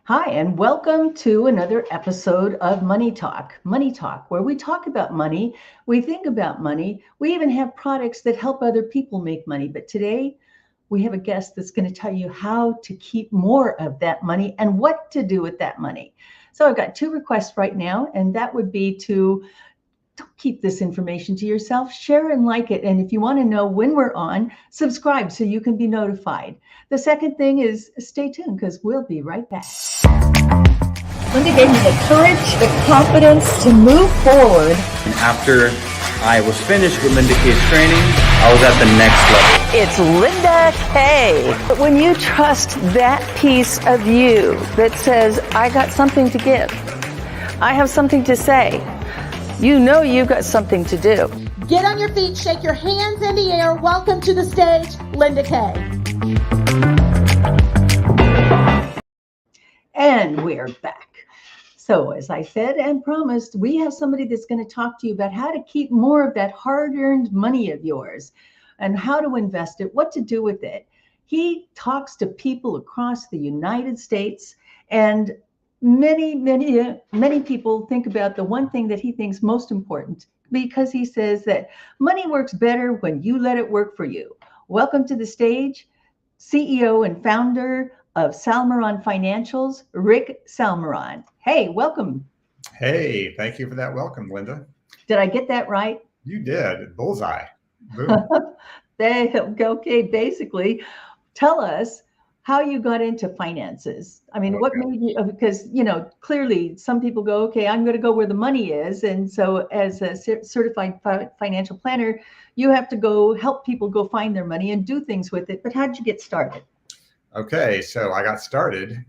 Hi, and welcome to another episode of Money Talk. Money Talk, where we talk about money, we think about money, we even have products that help other people make money. But today, we have a guest that's going to tell you how to keep more of that money and what to do with that money. So, I've got two requests right now, and that would be to don't keep this information to yourself. Share and like it. And if you want to know when we're on, subscribe so you can be notified. The second thing is stay tuned because we'll be right back. Linda gave me the courage, the confidence to move forward. And after I was finished with Linda Kaye's training, I was at the next level. It's Linda Kaye. But when you trust that piece of you that says, I got something to give, I have something to say, you know you've got something to do. Get on your feet, shake your hands in the air. Welcome to the stage, Linda Kaye. And we're back. So as I said and promised, we have somebody that's going to talk to you about how to keep more of that hard-earned money of yours and how to invest it, what to do with it. He talks to people across the United States, and many people think about the one thing that he thinks most important, because he says that money works better when you let it work for you. Welcome to the stage, CEO and founder of Salmeron Financials, Rick Salmeron. Hey, welcome. Hey, thank you for that welcome, Linda. Did I get that right? You did. Bullseye. Boom. Okay, basically, tell us how you got into finances. I mean, what made you, because, clearly some people go, okay, I'm going to go where the money is. And so as a certified financial planner, you have to go help people go find their money and do things with it. But how did you get started? Okay, so I got started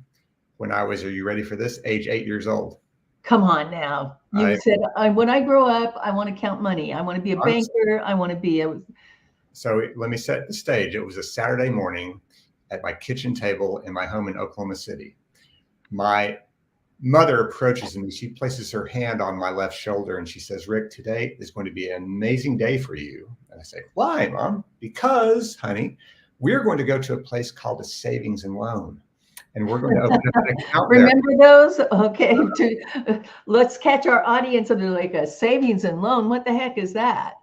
when I was, are you ready for this? Age 8 years old. Come on now. You said, when I grow up, I want to count money. I want to be a banker. I want to be a... So let me set the stage. It was a Saturday morning at my kitchen table in my home in Oklahoma City. My mother approaches me. She places her hand on my left shoulder and she says, Rick, today is going to be an amazing day for you. And I say, why, Mom? Because, honey, we're going to go to a place called a savings and loan. And we're going to open up an account there. Remember those? Okay. Let's catch our audience under like a savings and loan. What the heck is that?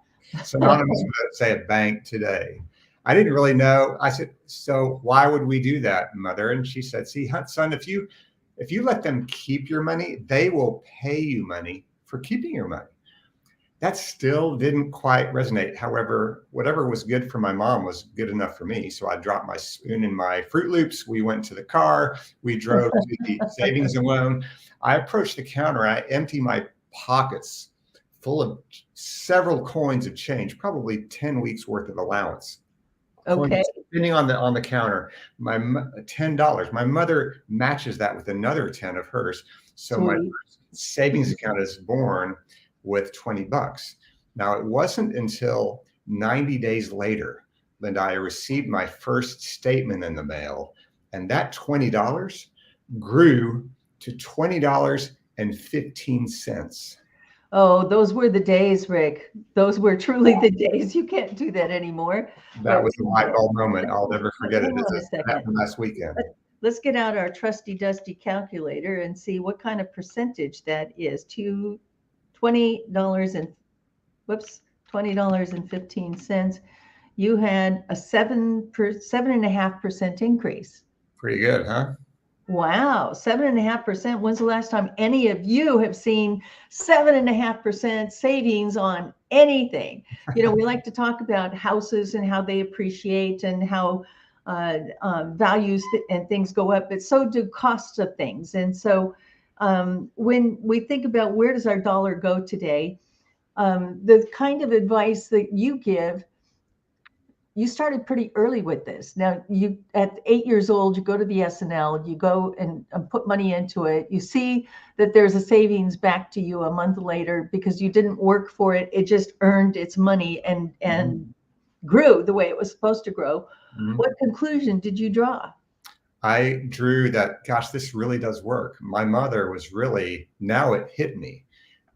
Synonymous with, say, a bank today. I didn't really know. I said, so why would we do that, Mother? And she said, see, son, if you let them keep your money, they will pay you money for keeping your money. That still didn't quite resonate. However, whatever was good for my mom was good enough for me. So I dropped my spoon in my Fruit Loops. We went to the car. We drove to the savings and loan. I approached the counter. I emptied my pockets full of several coins of change, probably 10 weeks worth of allowance. Okay. Depending on the counter, my $10. My mother matches that with another 10 of hers. So my savings account is born with $20. Now, it wasn't until 90 days later that I received my first statement in the mail, and that $20 grew to $20.15. Oh, those were the days, Rick. Those were truly the days. You can't do that anymore. That was a light bulb moment. I'll never forget it. Hang on a second. Happened last weekend. Let's get out our trusty dusty calculator and see what kind of percentage that is. $20.15. You had a 7.5% increase. Pretty good, huh? Wow, 7.5%. When's the last time any of you have seen 7.5% savings on anything? We like to talk about houses and how they appreciate and how values and things go up, but so do costs of things. And so when we think about where does our dollar go today, the kind of advice that you give, you started pretty early with this. Now, you at 8 years old, you go to the S&L, you go and put money into it. You see that there's a savings back to you a month later because you didn't work for it. It just earned its money and grew the way it was supposed to grow. Mm-hmm. What conclusion did you draw? I drew that, gosh, this really does work. My mother was really, now it hit me.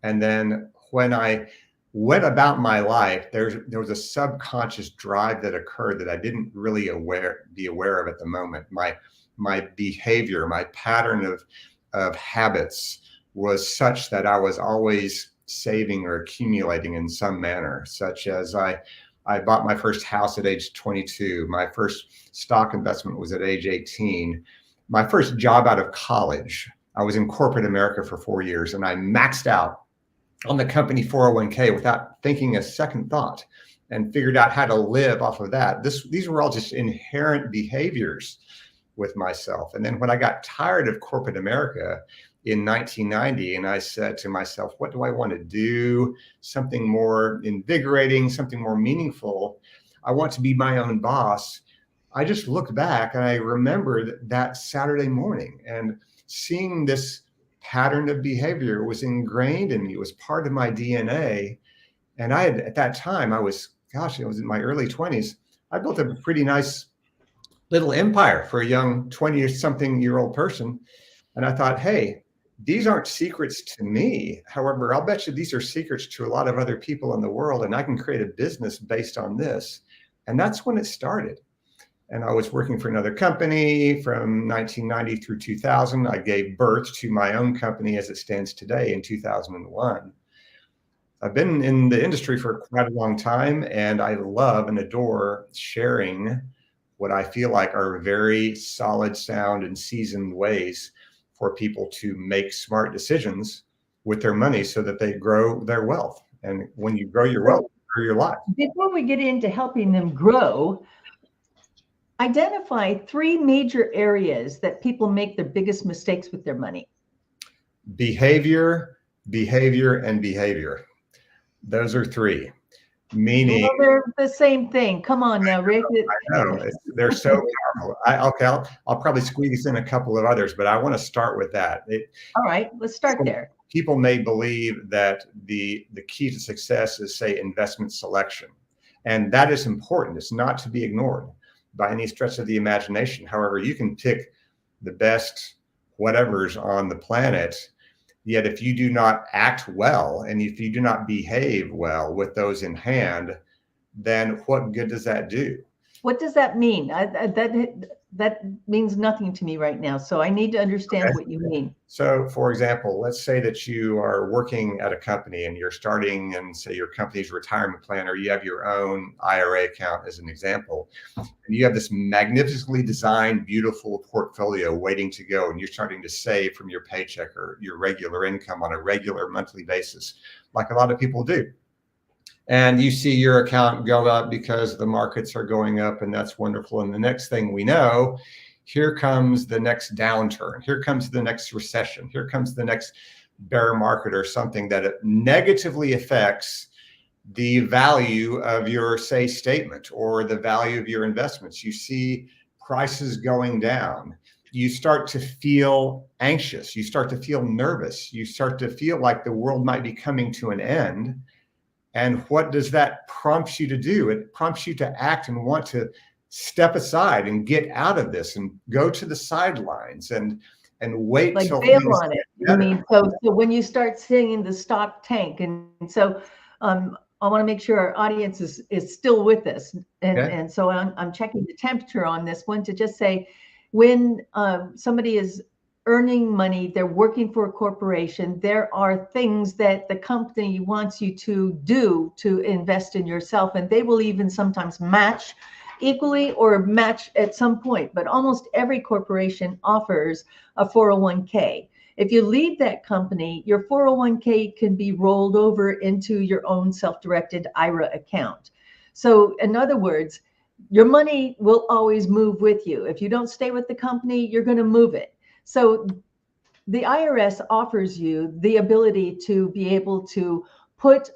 And then when I went about my life, there was a subconscious drive that occurred that I didn't really be aware of at the moment. My behavior, my pattern of habits was such that I was always saving or accumulating in some manner, such as I bought my first house at age 22. My first stock investment was at age 18. My first job out of college, I was in corporate America for 4 years, and I maxed out on the company 401k without thinking a second thought, and figured out how to live off of that. These were all just inherent behaviors with myself. And then when I got tired of corporate America in 1990, and I said to myself, what do I want to do? Something more invigorating, something more meaningful. I want to be my own boss. I just looked back and I remembered that Saturday morning, and seeing this pattern of behavior was ingrained in me. It was part of my DNA. And I had, at that time, I was in my early 20s. I built a pretty nice little empire for a young 20-something-year-old person. And I thought, hey, these aren't secrets to me. However, I'll bet you these are secrets to a lot of other people in the world, and I can create a business based on this. And that's when it started. And I was working for another company from 1990 through 2000. I gave birth to my own company as it stands today in 2001. I've been in the industry for quite a long time, and I love and adore sharing what I feel like are very solid, sound, and seasoned ways for people to make smart decisions with their money so that they grow their wealth. And when you grow your wealth, you grow your life. Before we get into helping them grow, identify 3 major areas that people make the biggest mistakes with their money. Behavior, and behavior. Those are 3. Meaning, well, they're the same thing. Come on now, Rick. I know. They're so powerful. I'll probably squeeze in a couple of others, but I want to start with that. All right, let's start there. People may believe that the key to success is, say, investment selection. And that is important. It's not to be ignored by any stretch of the imagination. However, you can pick the best whatevers on the planet, yet if you do not act well and if you do not behave well with those in hand, then what good does that do? What does that mean? That means nothing to me right now. So I need to understand what you mean. So, for example, let's say that you are working at a company and you're starting, and say your company's retirement plan, or you have your own IRA account as an example, and you have this magnificently designed, beautiful portfolio waiting to go, and you're starting to save from your paycheck or your regular income on a regular monthly basis, like a lot of people do. And you see your account go up because the markets are going up, and that's wonderful. And the next thing we know, here comes the next downturn. Here comes the next recession. Here comes the next bear market or something that it negatively affects the value of your, say, statement or the value of your investments. You see prices going down. You start to feel anxious. You start to feel nervous. You start to feel like the world might be coming to an end. And what does that prompt you to do? It prompts you to act and want to step aside and get out of this and go to the sidelines and wait like till bail on it. I mean, so when you start seeing the stock tank, and so I want to make sure our audience is still with us, and so I'm checking the temperature on this one to just say, when somebody is earning money, they're working for a corporation, there are things that the company wants you to do to invest in yourself, and they will even sometimes match equally or match at some point. But almost every corporation offers a 401k. If you leave that company, your 401k can be rolled over into your own self-directed IRA account. So in other words, your money will always move with you. If you don't stay with the company, you're going to move it. So the IRS offers you the ability to be able to put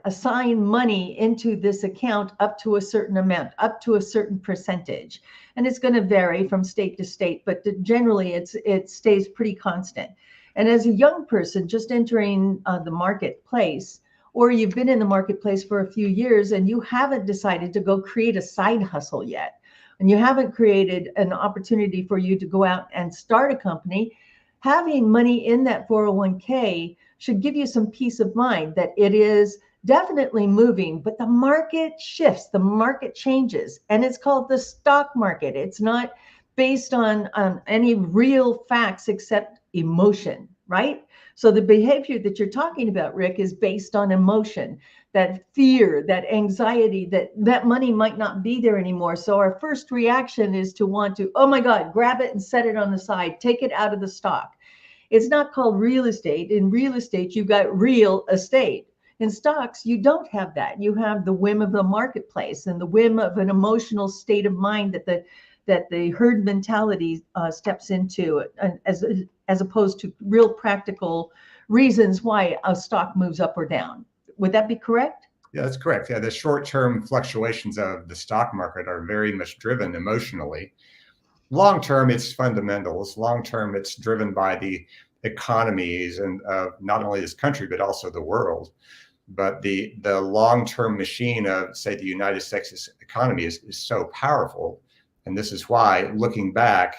assign money into this account up to a certain amount, up to a certain percentage. And it's going to vary from state to state, but generally it stays pretty constant. And as a young person just entering the marketplace, or you've been in the marketplace for a few years and you haven't decided to go create a side hustle yet, and you haven't created an opportunity for you to go out and start a company, having money in that 401k should give you some peace of mind that it is definitely moving, but the market shifts, the market changes, and it's called the stock market. It's not based on any real facts except emotion, right? So the behavior that you're talking about, Rick, is based on emotion, that fear, that anxiety, that money might not be there anymore. So our first reaction is to want to, oh my God, grab it and set it on the side, take it out of the stock. It's not called real estate. In real estate, you've got real estate. In stocks, you don't have that. You have the whim of the marketplace and the whim of an emotional state of mind that the herd mentality steps into, as opposed to real practical reasons why a stock moves up or down. Would that be correct? Yeah, that's correct. Yeah, the short-term fluctuations of the stock market are very much driven emotionally. Long-term, it's fundamentals. Long-term, it's driven by the economies and not only this country, but also the world. But the long-term machine of, say, the United States economy is so powerful. And this is why, looking back,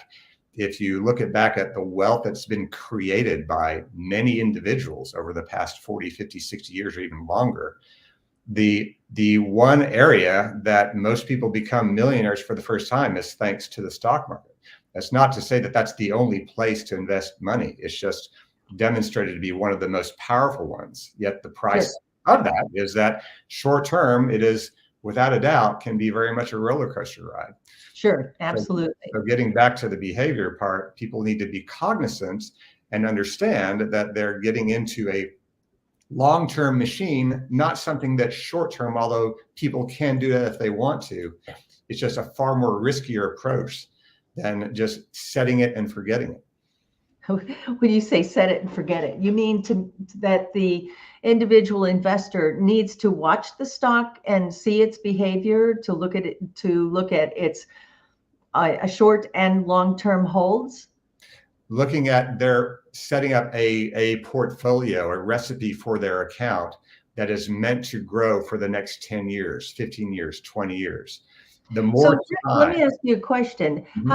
if you look back at the wealth that's been created by many individuals over the past 40, 50, 60 years or even longer, the one area that most people become millionaires for the first time is thanks to the stock market. That's not to say that that's the only place to invest money. It's just demonstrated to be one of the most powerful ones. Yet the price of that is that short term, it is without a doubt can be very much a roller coaster ride. Sure, absolutely. So getting back to the behavior part, people need to be cognizant and understand that they're getting into a long-term machine, not something that's short-term, although people can do that if they want to. It's just a far more riskier approach than just setting it and forgetting it. When you say set it and forget it, you mean that the individual investor needs to watch the stock and see its behavior, to look at its short and long-term holds? Looking at their setting up a portfolio, a recipe for their account that is meant to grow for the next 10 years, 15 years, 20 years. The more let me ask you a question. Mm-hmm.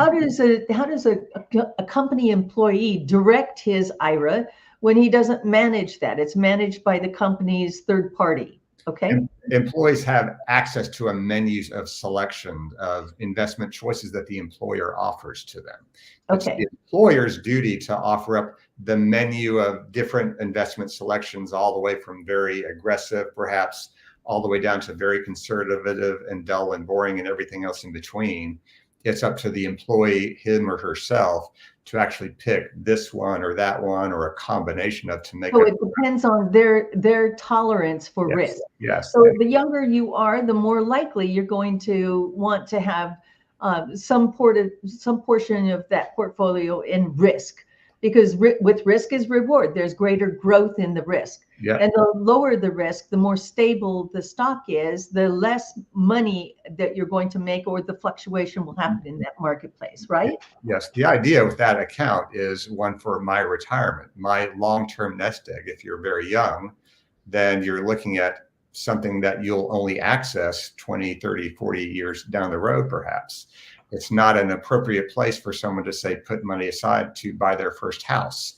How does a company employee direct his IRA when he doesn't manage that? It's managed by the company's third party. Okay. Employees have access to a menu of selection of investment choices that the employer offers to them. Okay. It's the employer's duty to offer up the menu of different investment selections, all the way from very aggressive, perhaps, all the way down to very conservative and dull and boring and everything else in between. It's up to the employee, him or herself, to actually pick this one or that one or a combination of to make. So it depends on their tolerance for risk. Yes. So the younger you are, the more likely you're going to want to have some portion of that portfolio in risk, because with risk is reward. There's greater growth in the risk. Yeah. And the lower the risk, the more stable the stock is, the less money that you're going to make, or the fluctuation will happen in that marketplace, right? Yes. The idea with that account is one for my retirement, my long-term nest egg. If you're very young, then you're looking at something that you'll only access 20, 30, 40 years down the road, perhaps. It's not an appropriate place for someone to say, put money aside to buy their first house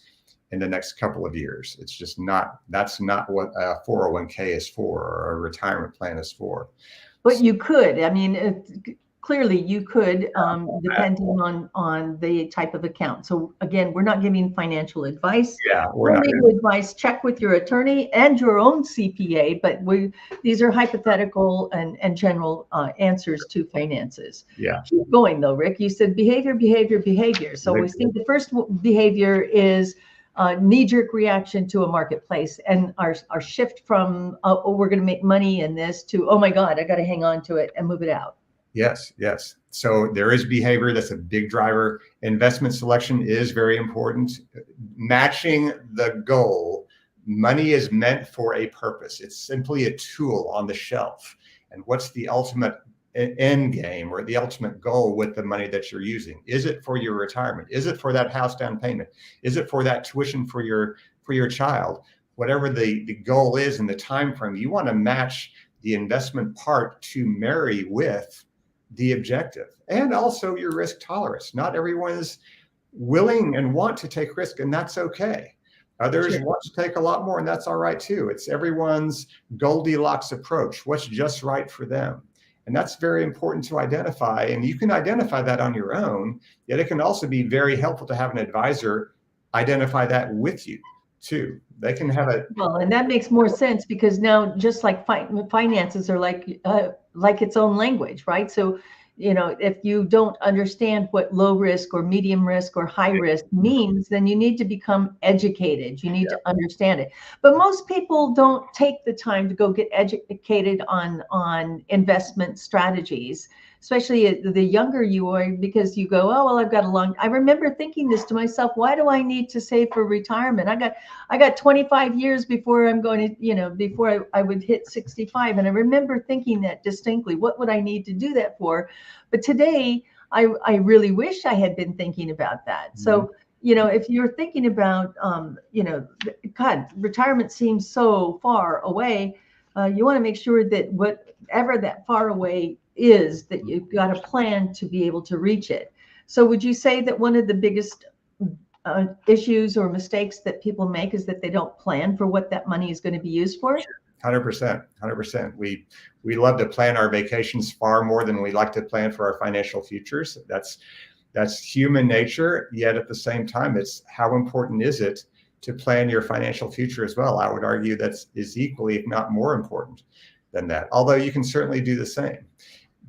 in the next couple of years. It's just not, that's not what a 401k is for, or a retirement plan is for. But you could, I mean, clearly you could, depending on the type of account. So again, we're not giving financial advice. Yeah, we're not legal advice. Check with your attorney and your own CPA, but these are hypothetical and general answers to finances. Yeah. Keep going though, Rick. You said behavior. So we think the first behavior is knee-jerk reaction to a marketplace, and our shift from we're going to make money in this to, oh my God, I got to hang on to it and move it out. Yes. So there is behavior. That's a big driver. Investment selection is very important. Matching the goal. Money is meant for a purpose. It's simply a tool on the shelf. And what's the ultimate end game, or the ultimate goal with the money that you're using? Is it for your retirement? Is it for that house down payment? Is it for that tuition for your child? Whatever the goal is in the time frame, you want to match the investment part to marry with the objective, and also your risk tolerance. Not everyone is willing and want to take risk, and that's okay. Others Sure. want to take a lot more, and that's all right too. It's everyone's Goldilocks approach, what's just right for them. And that's very important to identify. And you can identify that on your own, yet it can also be very helpful to have an advisor identify that with you too. They can have a Well, and that makes more sense because now just like finances are like its own language, right? So, if you don't understand what low risk or medium risk or high risk means, then you need to become educated. You need to understand it. But most people don't take the time to go get educated on investment strategies, especially the younger you are, because you go, oh, well, I've got a long. I remember thinking this to myself, why do I need to save for retirement? I got 25 years before I'm going to, before I would hit 65. And I remember thinking that distinctly. What would I need to do that for? But today, I really wish I had been thinking about that. So, if you're thinking about, God, retirement seems so far away, you want to make sure that whatever that far away is, that you've got a plan to be able to reach it. So would you say that one of the biggest issues or mistakes that people make is that they don't plan for what that money is going to be used for? 100%, 100%. We love to plan our vacations far more than we like to plan for our financial futures. That's human nature. Yet at the same time, it's how important is it to plan your financial future as well? I would argue that is equally, if not more important than that. Although you can certainly do the same.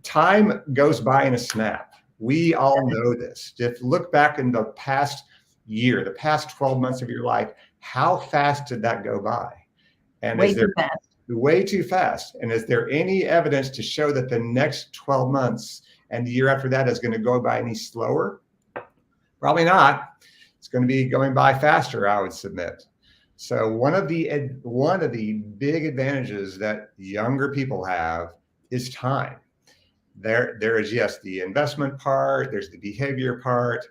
Time goes by in a snap. We all know this. If you look back in the past year, the past 12 months of your life, how fast did that go by? And Way too fast. Way too fast. And is there any evidence to show that the next 12 months and the year after that is going to go by any slower? Probably not. It's going to be going by faster, I would submit. So one of the big advantages that younger people have is time. There is, yes, the investment part, there's the behavior part.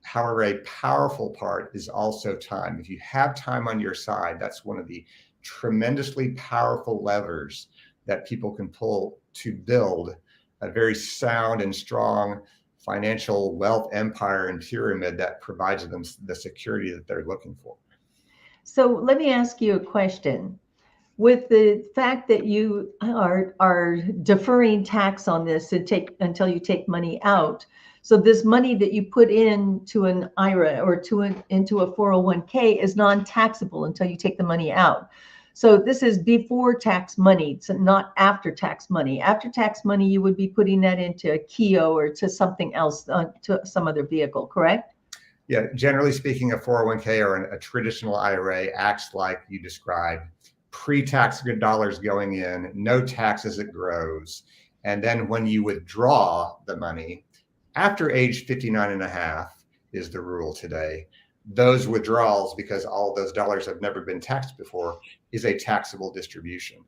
However, a powerful part is also time. If you have time on your side, that's one of the tremendously powerful levers that people can pull to build a very sound and strong financial wealth empire and pyramid that provides them the security that they're looking for. So let me ask you a question. With the fact that you are deferring tax on this until you take money out, so this money that you put into an IRA or into a 401k is non-taxable until you take the money out. So this is before tax money, so not after tax money. After tax money, you would be putting that into a KEO or to something else, to some other vehicle, correct? Yeah, generally speaking, a 401k or a traditional IRA acts like you described. Pre-tax good dollars going in, no tax as it grows. And then when you withdraw the money, after age 59 and a half is the rule today, those withdrawals, because all those dollars have never been taxed before, is a taxable distribution.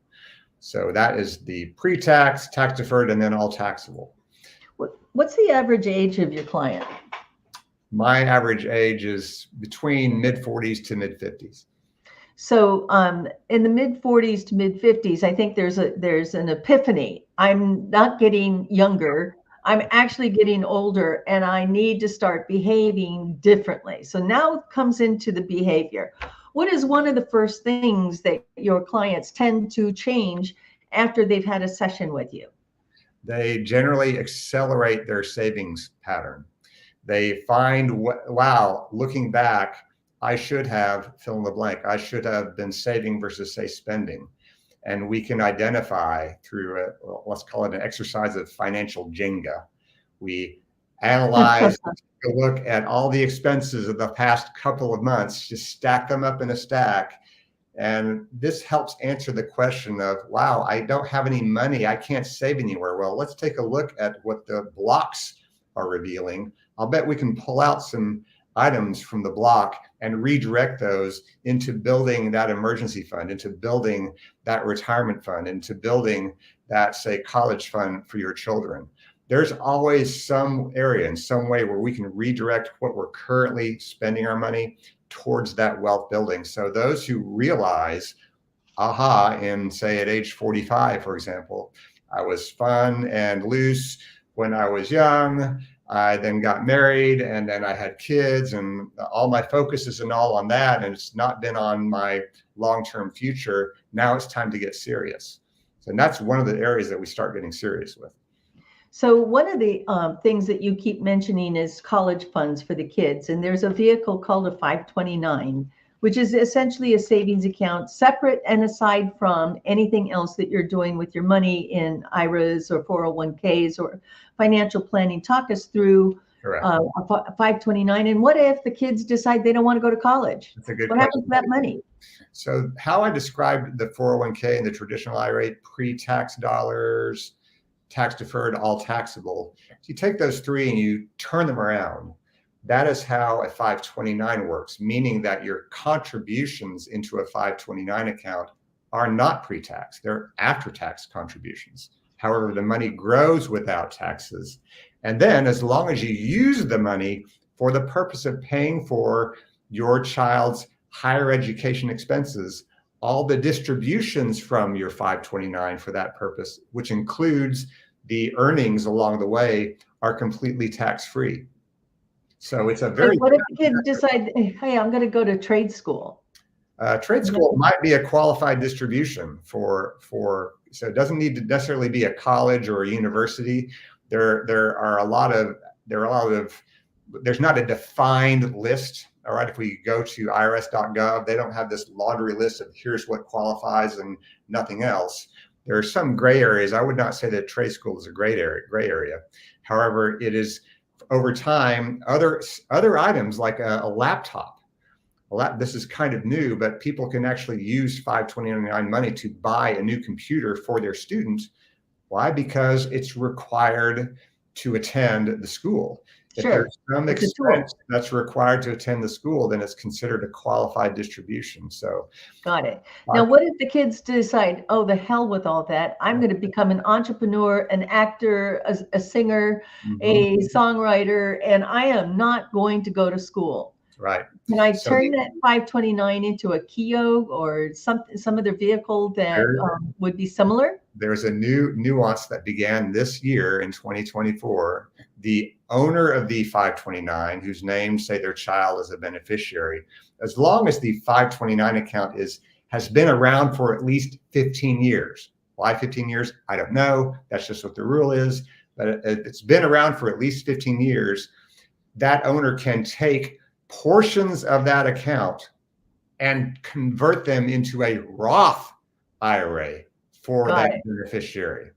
So that is the pre-tax, tax deferred, and then all taxable. What's the average age of your client? My average age is between mid 40s to mid 50s. So in the mid 40s to mid 50s, I think there's an epiphany. I'm not getting younger. I'm actually getting older, and I need to start behaving differently. So now it comes into the behavior. What is one of the first things that your clients tend to change after they've had a session with you? They generally accelerate their savings pattern. They find, wow, looking back, I should have fill in the blank. I should have been saving versus, say, spending. And we can identify through let's call it an exercise of financial Jenga. We analyze, take a look at all the expenses of the past couple of months, just stack them up in a stack. And this helps answer the question of, wow, I don't have any money. I can't save anywhere. Well, let's take a look at what the blocks are revealing. I'll bet we can pull out some items from the block and redirect those into building that emergency fund, into building that retirement fund, into building that, say, college fund for your children. There's always some area in some way where we can redirect what we're currently spending our money towards that wealth building. So those who realize, aha, in, say, at age 45, for example, I was fun and loose when I was young. I then got married, and then I had kids, and all my focus is all on that. And it's not been on my long-term future. Now it's time to get serious. And that's one of the areas that we start getting serious with. So one of the things that you keep mentioning is college funds for the kids. And there's a vehicle called a 529, which is essentially a savings account separate and aside from anything else that you're doing with your money in IRAs or 401ks or financial planning. Talk us through a 529. And what if the kids decide they don't want to go to college? That's a good What happens to that money? So how I described the 401k and the traditional IRA, pre-tax dollars, tax deferred, all taxable. So you take those three and you turn them around. That is how a 529 works, meaning that your contributions into a 529 account are not pre-tax. They're after-tax contributions. However, the money grows without taxes. And then as long as you use the money for the purpose of paying for your child's higher education expenses, all the distributions from your 529 for that purpose, which includes the earnings along the way, are completely tax-free. So it's a very— What if the kids decide, hey, I'm going to go to trade school? Trade school might be a qualified distribution for, so it doesn't need to necessarily be a college or a university. There's not a defined list. All right, if we go to irs.gov, they don't have this laundry list of here's what qualifies and nothing else. There are some gray areas. I would not say that trade school is a gray area. However, it is over time, other items like a laptop. This is kind of new, but people can actually use 529 money to buy a new computer for their students. Why? Because it's required to attend the school. If there's some expense that's required to attend the school, then it's considered a qualified distribution. So, got it. Now, what if the kids decide, oh, the hell with all that? I'm going to become an entrepreneur, an actor, a singer, a songwriter, and I am not going to go to school. Right. Can I turn that 529 into a Kaye or some other vehicle that would be similar? There's a new nuance that began this year in 2024. The owner of the 529, whose name, say their child is a beneficiary, as long as the 529 account has been around for at least 15 years. Why 15 years? I don't know. That's just what the rule is. But it's been around for at least 15 years. That owner can take portions of that account and convert them into a Roth IRA for that beneficiary.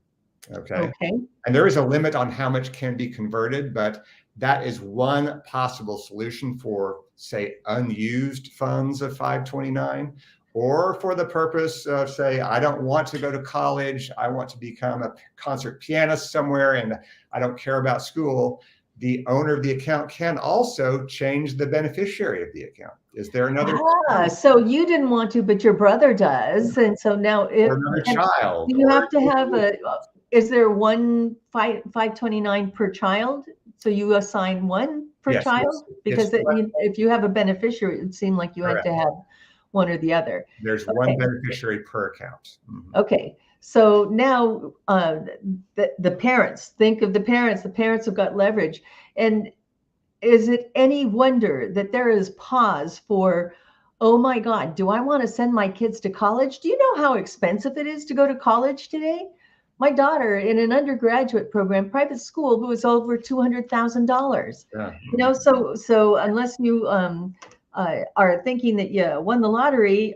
Okay. And there is a limit on how much can be converted, but that is one possible solution for, say, unused funds of 529, or for the purpose of, say, I don't want to go to college. I want to become a concert pianist somewhere and I don't care about school. The owner of the account can also change the beneficiary of the account. Is there another? So you didn't want to, but your brother does. And so now another child. You have to have is there one 529 per child? So you assign one per child? Because if you have a beneficiary, it would seem like you had to have one or the other. There's one beneficiary per account. Okay. So now the parents, think of the parents have got leverage. And is it any wonder that there is pause for, oh my God, do I want to send my kids to college? Do you know how expensive it is to go to college today? My daughter in an undergraduate program, private school, who was over $200,000. You know, so unless you are thinking that you won the lottery,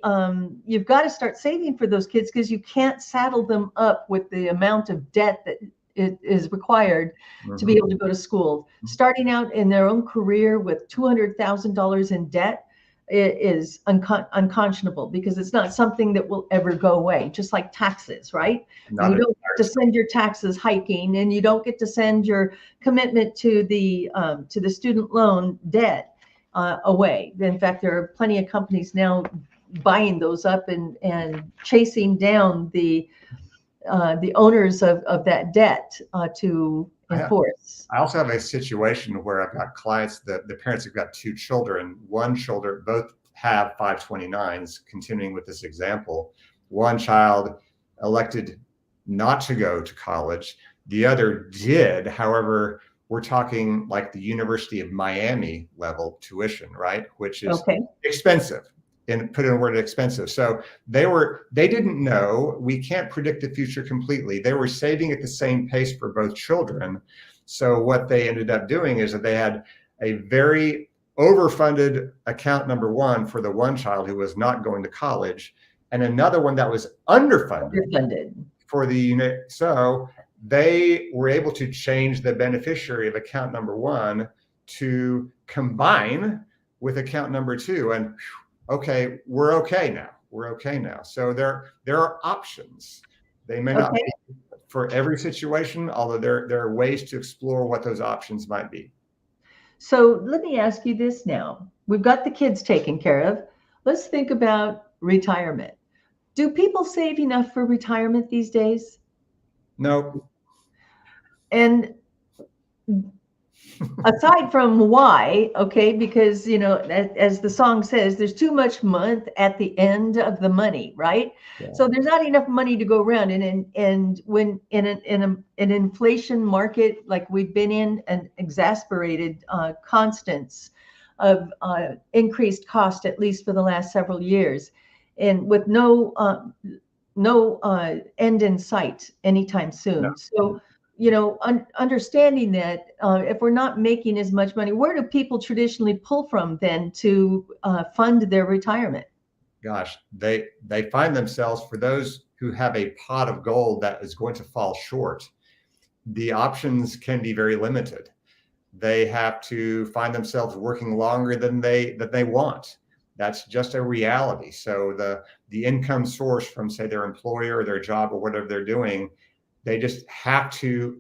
you've got to start saving for those kids, because you can't saddle them up with the amount of debt that it is required to be able to go to school. Starting out in their own career with $200,000 in debt is unconscionable, because it's not something that will ever go away, just like taxes, right? You don't get to send your taxes hiking, and you don't get to send your commitment to the student loan debt away. In fact, there are plenty of companies now buying those up and chasing down the owners of that debt to enforce. I also have a situation where I've got clients that the parents have got two children. One children both have 529s. Continuing with this example, one child elected not to go to college. The other did. However, we're talking like the University of Miami level tuition, right? Which is Okay. expensive, and put in a word, expensive. So they didn't know, we can't predict the future completely. They were saving at the same pace for both children. So what they ended up doing is that they had a very overfunded account number one for the one child who was not going to college, and another one that was underfunded for the unit. So they were able to change the beneficiary of account number one to combine with account number two, and okay, we're okay now. We're okay now. So there are options. They may not be for every situation, although there are ways to explore what those options might be. So let me ask you this now. We've got the kids taken care of. Let's think about retirement. Do people save enough for retirement these days? No. And aside from why, okay, because, you know, as the song says, there's too much month at the end of the money, right? Yeah. So there's not enough money to go around. And when in an inflation market like we've been in, an exasperated constants of increased cost, at least for the last several years, and with no end in sight anytime soon. No. So, you know, understanding that if we're not making as much money, where do people traditionally pull from then to fund their retirement? Gosh, they find themselves, for those who have a pot of gold that is going to fall short, the options can be very limited. They have to find themselves working longer than they want. That's just a reality. So the income source from, say, their employer or their job or whatever they're doing, they just have to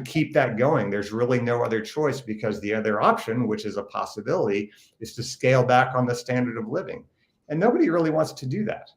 keep that going. There's really no other choice, because the other option, which is a possibility, is to scale back on the standard of living. And nobody really wants to do that.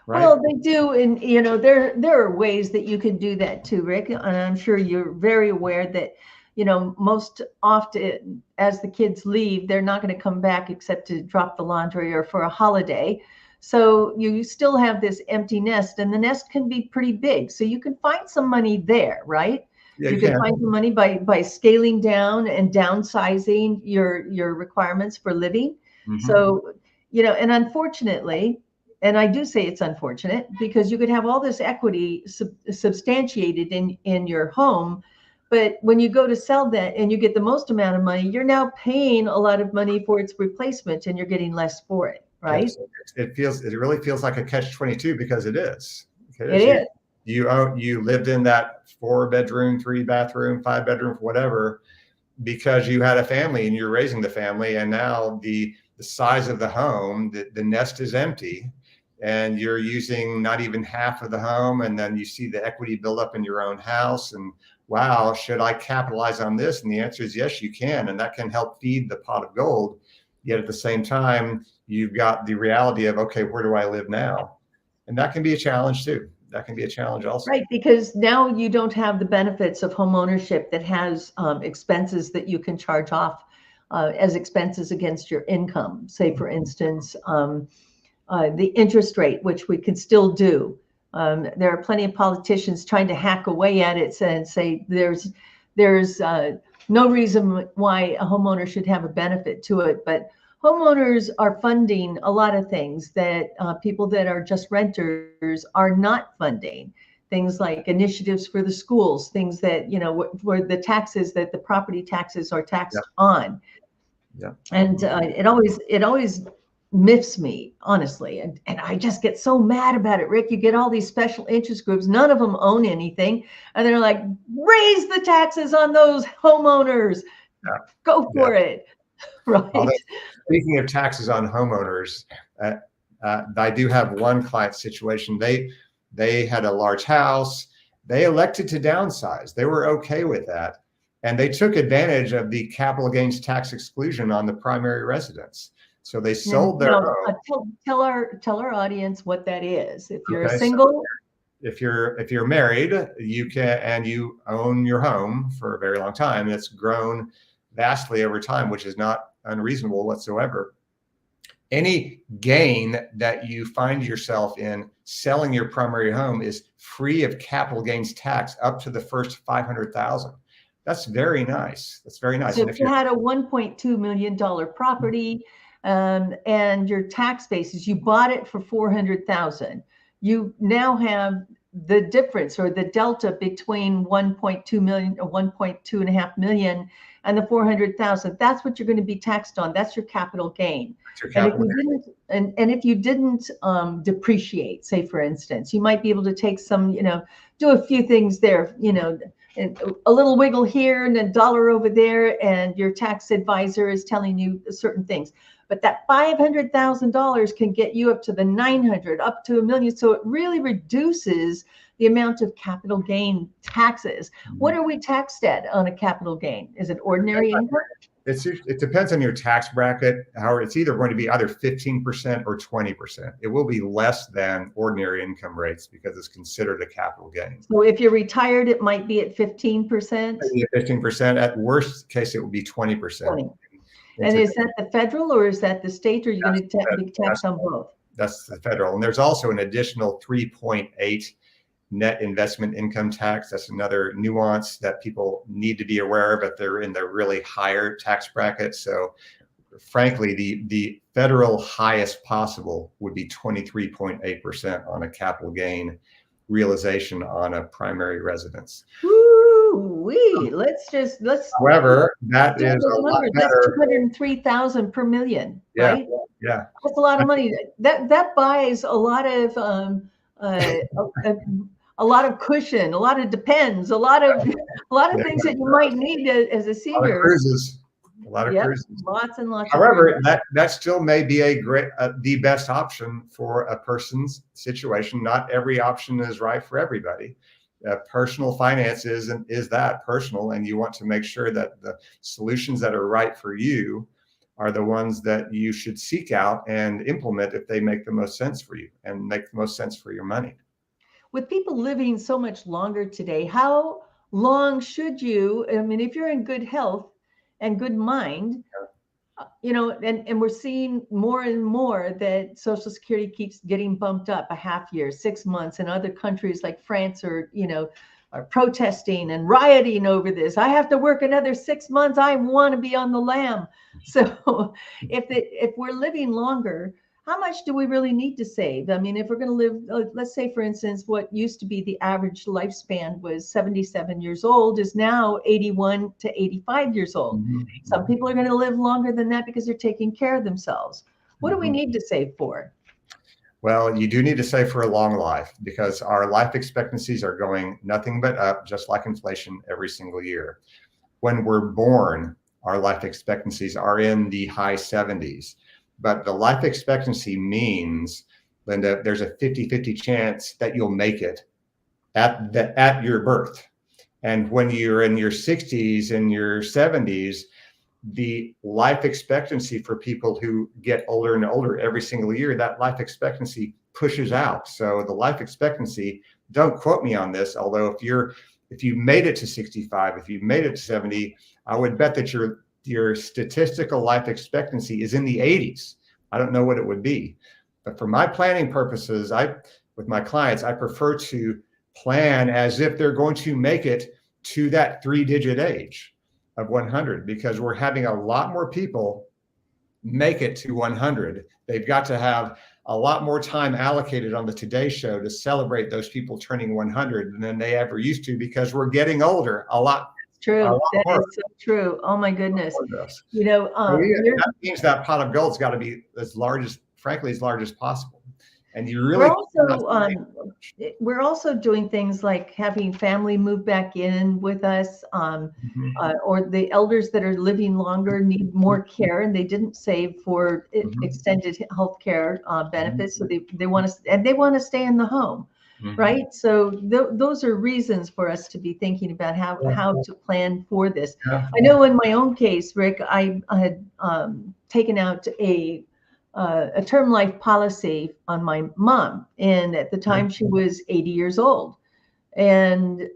Right? Well, they do. And, you know, there are ways that you can do that too, Rick. And I'm sure you're very aware that, you know, most often as the kids leave, they're not going to come back except to drop the laundry or for a holiday. So you still have this empty nest, and the nest can be pretty big. So you can find some money there, right? Yeah, you can find some money by scaling down and downsizing your requirements for living. Mm-hmm. So, you know, and unfortunately, and I do say it's unfortunate, because you could have all this equity substantiated in your home, but when you go to sell that and you get the most amount of money, you're now paying a lot of money for its replacement, and you're getting less for it. Right. Yes, it really feels like a catch-22, because it is. It is. You lived in that 4-bedroom, 3-bathroom, 5-bedroom, whatever, because you had a family and you're raising the family, and now the size of the home, the nest is empty, and you're using not even half of the home, and then you see the equity build up in your own house, and wow, should I capitalize on this? And the answer is yes, you can, and that can help feed the pot of gold. Yet at the same time, you've got the reality of, okay, where do I live now? And that can be a challenge too. That can be a challenge also. Right, because now you don't have the benefits of home ownership that has expenses that you can charge off as expenses against your income. Say, for instance, the interest rate, which we can still do. There are plenty of politicians trying to hack away at it and say there's no reason why a homeowner should have a benefit to it. But homeowners are funding a lot of things that people that are just renters are not funding. Things like initiatives for the schools, things that, you know, where the taxes, that the property taxes are taxed on. Yeah. And it always miffs me, honestly. And I just get so mad about it, Rick. You get all these special interest groups, none of them own anything. And they're like, raise the taxes on those homeowners. Yeah. Go for it. Right. Although, speaking of taxes on homeowners, I do have one client situation. They had a large house. They elected to downsize. They were okay with that. And they took advantage of the capital gains tax exclusion on the primary residence. So they sold their home. Tell our audience what that is. If you're single, so if you're married, you can, and you own your home for a very long time. It's grown vastly over time, which is not unreasonable whatsoever. Any gain that you find yourself in selling your primary home is free of capital gains tax up to the first $500,000. That's very nice. That's very nice. So And if you had a $1.2 million property, and your tax basis, you bought it for 400,000, you now have the difference or the delta between 1.2 million or 1.2.5 million and the 400,000. That's what you're going to be taxed on. That's your capital gain. And if you didn't depreciate, say for instance, you might be able to take some, do a few things there, and a little wiggle here and a dollar over there, and your tax advisor is telling you certain things. But that $500,000 can get you up to the 900, up to $1 million. So it really reduces the amount of capital gain taxes. What are we taxed at on a capital gain? Is it ordinary income? It depends on your tax bracket. However, it's either going to be either 15% or 20%. It will be less than ordinary income rates because it's considered a capital gain. So if you're retired, it might be at 15%. Maybe 15%. At worst case, it will be 20%. 20. And is that the federal or is that the state, or are you going to be taxed on both? That's the federal. And there's also an additional 3.8 net investment income tax. That's another nuance that people need to be aware of if they're in the really higher tax bracket. So frankly, the federal highest possible would be 23.8% on a capital gain realization on a primary residence. Woo-wee. Let's However, that is a lot better. That's 203,000 per million, Yeah, right? yeah. That's a lot of money. That buys a lot of a lot of cushion, a lot of depends, a lot of things that you might need as a senior. A lot of cruises. A lot of cruises. Lots and lots. However, that still may be the best option for a person's situation. Not every option is right for everybody. Personal finance is that personal, and you want to make sure that the solutions that are right for you are the ones that you should seek out and implement if they make the most sense for you and make the most sense for your money. With people living so much longer today, how long should you, if you're in good health and good mind, and we're seeing more and more that Social Security keeps getting bumped up a half year, 6 months, and other countries like France are protesting and rioting over this. I have to work another 6 months. I want to be on the lam. So if we're living longer, how much do we really need to save? If we're going to live, let's say, for instance, what used to be the average lifespan was 77 years old is now 81 to 85 years old. Mm-hmm. Some people are going to live longer than that because they're taking care of themselves. What do we need to save for? Well, you do need to save for a long life because our life expectancies are going nothing but up, just like inflation every single year. When we're born, our life expectancies are in the high 70s. But the life expectancy means, Linda, there's a 50-50 chance that you'll make it at your birth. And when you're in your 60s and your 70s, the life expectancy for people who get older and older every single year, that life expectancy pushes out. So the life expectancy, don't quote me on this, although if you made it to 65, if you made it to 70, I would bet that your statistical life expectancy is in the 80s. I don't know what it would be, but for my planning purposes, with my clients, I prefer to plan as if they're going to make it to that 3-digit age of 100, because we're having a lot more people make it to 100. They've got to have a lot more time allocated on the Today Show to celebrate those people turning 100 than they ever used to, because we're getting older a lot. True. That is so true. Oh my goodness. That means that pot of gold's got to be as large as possible. And you really we're also doing things like having family move back in with us, or the elders that are living longer need more care and they didn't save for extended health care benefits, so they want to stay in the home. Right. So those are reasons for us to be thinking about how to plan for this. Yeah. I know in my own case, Rick, I had taken out a term life policy on my mom. And at the time she was 80 years old. And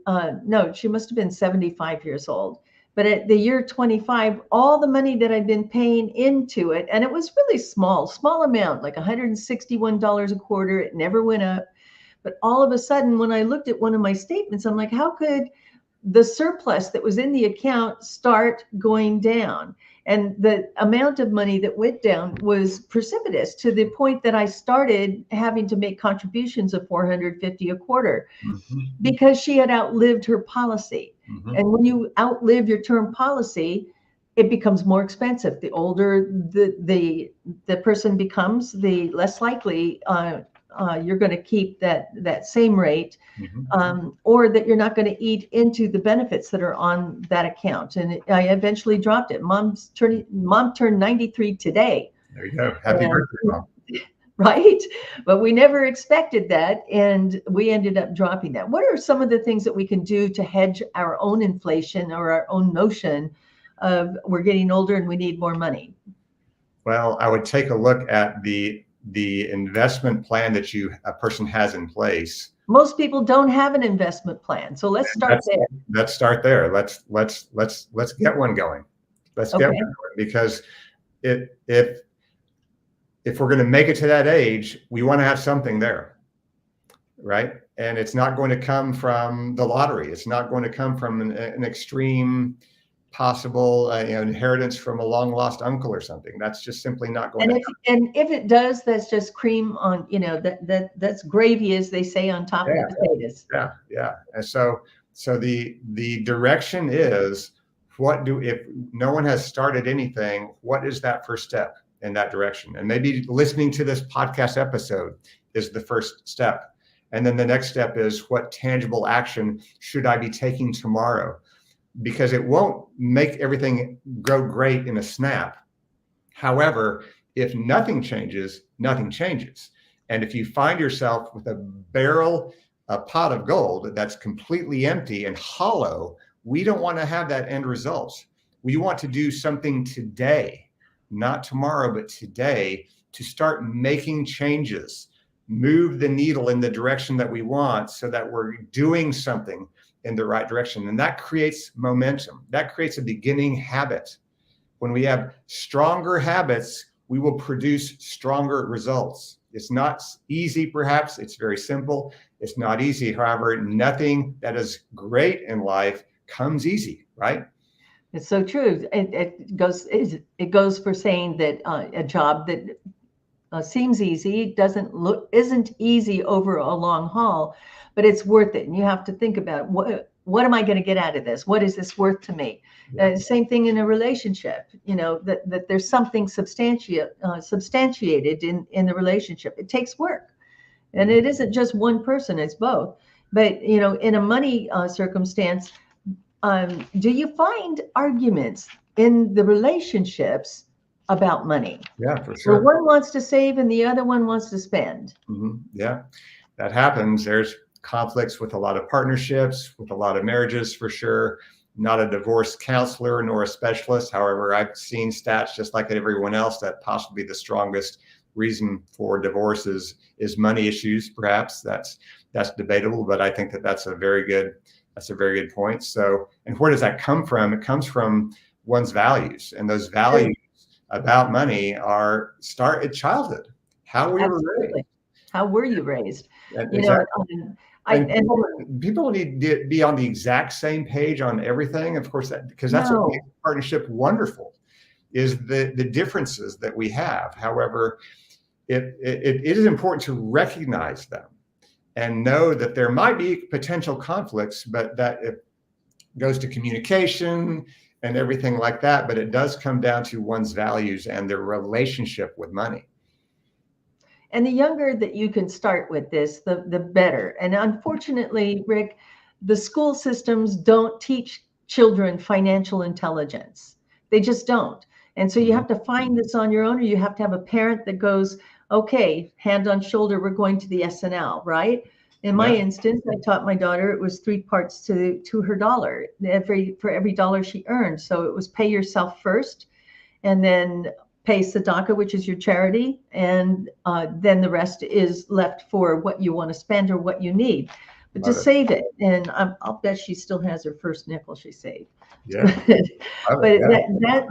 no, she must have been 75 years old. But at the year 25, all the money that I'd been paying into it, and it was really small amount, like $161 a quarter. It never went up. But all of a sudden, when I looked at one of my statements, I'm like, how could the surplus that was in the account start going down. And the amount of money that went down was precipitous, to the point that I started having to make contributions of $450 a quarter, because she had outlived her policy. And when you outlive your term policy, it becomes more expensive. The older the person becomes, the less likely you're going to keep that same rate, or that you're not going to eat into the benefits that are on that account. And I eventually dropped it. Mom turned 93 today. There you go. Happy birthday, Mom. Right? But we never expected that, and we ended up dropping that. What are some of the things that we can do to hedge our own inflation, or our own notion of we're getting older and we need more money? Well, I would take a look at the investment plan that a person has in place. Most people don't have an investment plan, so let's start there. Let's start there. Let's get one going. Let's get one going, because if we're going to make it to that age, we want to have something there, right? And it's not going to come from the lottery. It's not going to come from an extreme possible inheritance from a long lost uncle or something. That's just simply not going to happen. And if it does, that's just cream on, that's gravy, as they say, on top of the potatoes. Yeah. And so the direction is, if no one has started anything, what is that first step in that direction? And maybe listening to this podcast episode is the first step. And then the next step is, what tangible action should I be taking tomorrow? Because it won't make everything go great in a snap. However, if nothing changes, nothing changes. And if you find yourself with a pot of gold that's completely empty and hollow, we don't want to have that end result. We want to do something today, not tomorrow, but today, to start making changes, move the needle in the direction that we want, so that we're doing something in the right direction. And that creates momentum. That creates a beginning habit. When we have stronger habits, we will produce stronger results. It's not easy, perhaps. It's very simple. It's not easy. However, nothing that is great in life comes easy, right? It's so true. It goes for saying that a job that seems easy isn't easy over a long haul, but it's worth it. And you have to think about, what am I going to get out of this? What is this worth to me? Same thing in a relationship, that there's something substantiated in the relationship. It takes work, and it isn't just one person, it's both. But, in a money circumstance, do you find arguments in the relationships about money? Yeah, for sure. Where one wants to save and the other one wants to spend. Yeah, that happens. There's conflicts with a lot of partnerships, with a lot of marriages, for sure. Not a divorce counselor nor a specialist. However, I've seen stats, just like everyone else, that possibly the strongest reason for divorce is money issues. Perhaps that's debatable, but I think that's a very good point. So, and where does that come from? It comes from one's values, and those values about money start at childhood. How we were raised. How were you raised? People need to be on the exact same page on everything. Of course, because that's what makes partnership wonderful, is the differences that we have. However, it is important to recognize them and know that there might be potential conflicts, but that it goes to communication and everything like that. But it does come down to one's values and their relationship with money. And the younger that you can start with this, the better. And unfortunately, Rick, the school systems don't teach children financial intelligence. They just don't. And so you have to find this on your own, or you have to have a parent that goes, okay, hand on shoulder, we're going to the SNL, right? In my instance, I taught my daughter it was 3 parts to her dollar for every dollar she earned. So it was pay yourself first, and then pay tzedakah, which is your charity, and then the rest is left for what you want to spend or what you need. but just save it. And I'll bet she still has her first nickel she saved. Yeah. But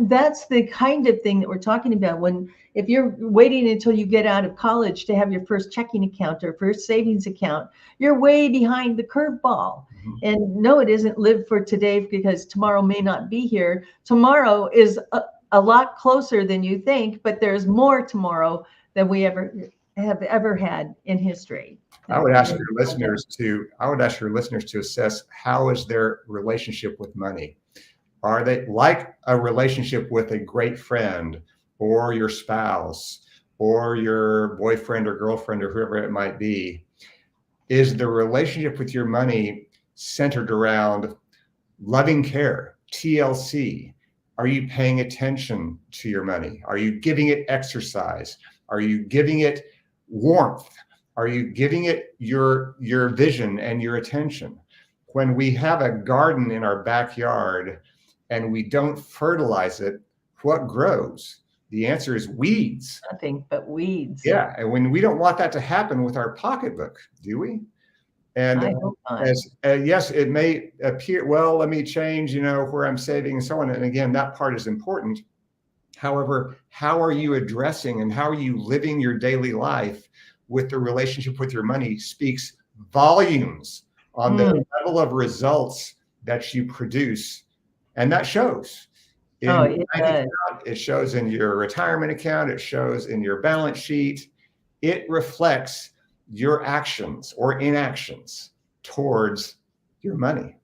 that's the kind of thing that we're talking about. If you're waiting until you get out of college to have your first checking account or first savings account, you're way behind the curveball. And no, it isn't live for today because tomorrow may not be here. Tomorrow is a lot closer than you think, but there's more tomorrow than we have ever had in history. I would ask your listeners to assess, how is their relationship with money? Are they like a relationship with a great friend or your spouse or your boyfriend or girlfriend or whoever it might be? Is the relationship with your money centered around loving care, TLC? Are you paying attention to your money? Are you giving it exercise? Are you giving it warmth? Are you giving it your vision and your attention? When we have a garden in our backyard and we don't fertilize it, what grows? The answer is weeds. Nothing but weeds. Yeah, and when we don't want that to happen with our pocketbook, do we? And I hope not. yes, it may appear, well, let me change, where I'm saving and so on. And again, that part is important. However, how are you addressing and how are you living your daily life with the relationship with your money speaks volumes on the level of results that you produce. And that shows. It shows in your retirement account. It shows in your balance sheet. It reflects your actions or inactions towards your money.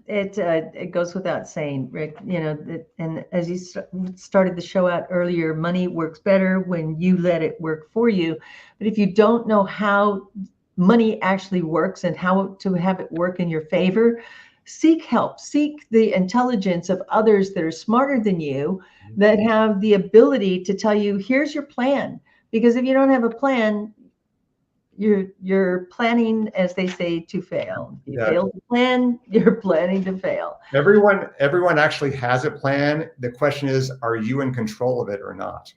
It goes without saying, Rick, and as you started the show out earlier, money works better when you let it work for you. But if you don't know how money actually works and how to have it work in your favor, seek help, seek the intelligence of others that are smarter than you, that have the ability to tell you, here's your plan. Because if you don't have a plan, you're planning, as they say, to fail. If you fail to plan, you're planning to fail. Everyone actually has a plan. The question is, are you in control of it or not?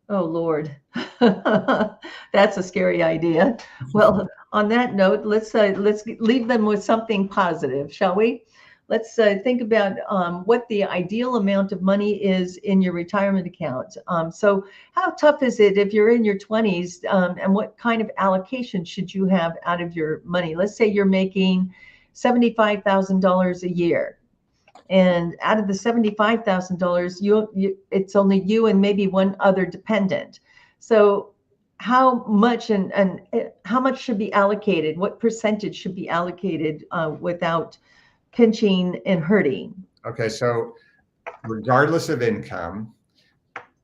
Oh, Lord. That's a scary idea. Well, on that note, let's leave them with something positive, shall we? Let's think about what the ideal amount of money is in your retirement account. So how tough is it if you're in your 20s, and what kind of allocation should you have out of your money? Let's say you're making $75,000 a year. And out of the $75,000, it's only you and maybe one other dependent. So how much and how much should be allocated? What percentage should be allocated without pinching and hurting? Okay, so regardless of income,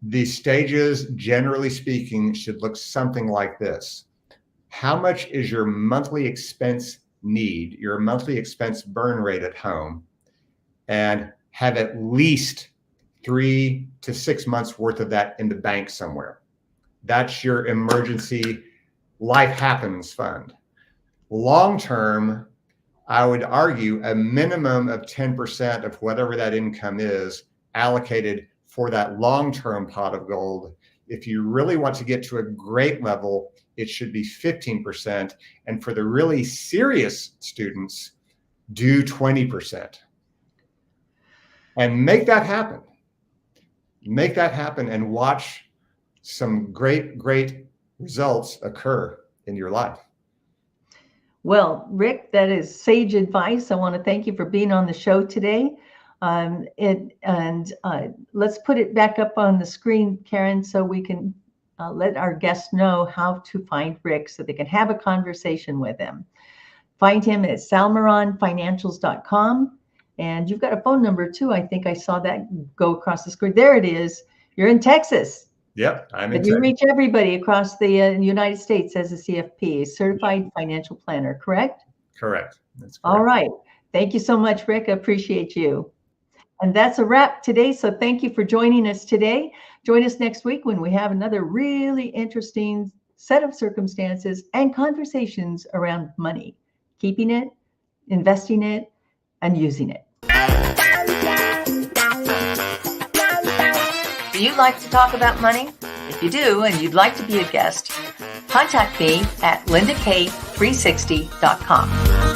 the stages, generally speaking, should look something like this. How much is your monthly expense need, your monthly expense burn rate at home? And have at least 3 to 6 months worth of that in the bank somewhere. That's your emergency life happens fund. Long term, I would argue a minimum of 10% of whatever that income is allocated for that long-term pot of gold. If you really want to get to a great level, it should be 15%. And for the really serious students, do 20%. And make that happen. Make that happen and watch some great, great results occur in your life. Well, Rick, that is sage advice. I want to thank you for being on the show today. Let's put it back up on the screen, Karen, so we can let our guests know how to find Rick so they can have a conversation with him. Find him at salmeronfinancials.com. And you've got a phone number too. I think I saw that go across the screen. There it is. You're in Texas. Yep, I'm in Texas. You reach everybody across the United States as a CFP, certified financial planner, correct? Correct. That's correct. All right. Thank you so much, Rick. I appreciate you. And that's a wrap today. So thank you for joining us today. Join us next week when we have another really interesting set of circumstances and conversations around money, keeping it, investing it, and using it. Do you like to talk about money? If you do and you'd like to be a guest, contact me at LindaKaye wealth360.com.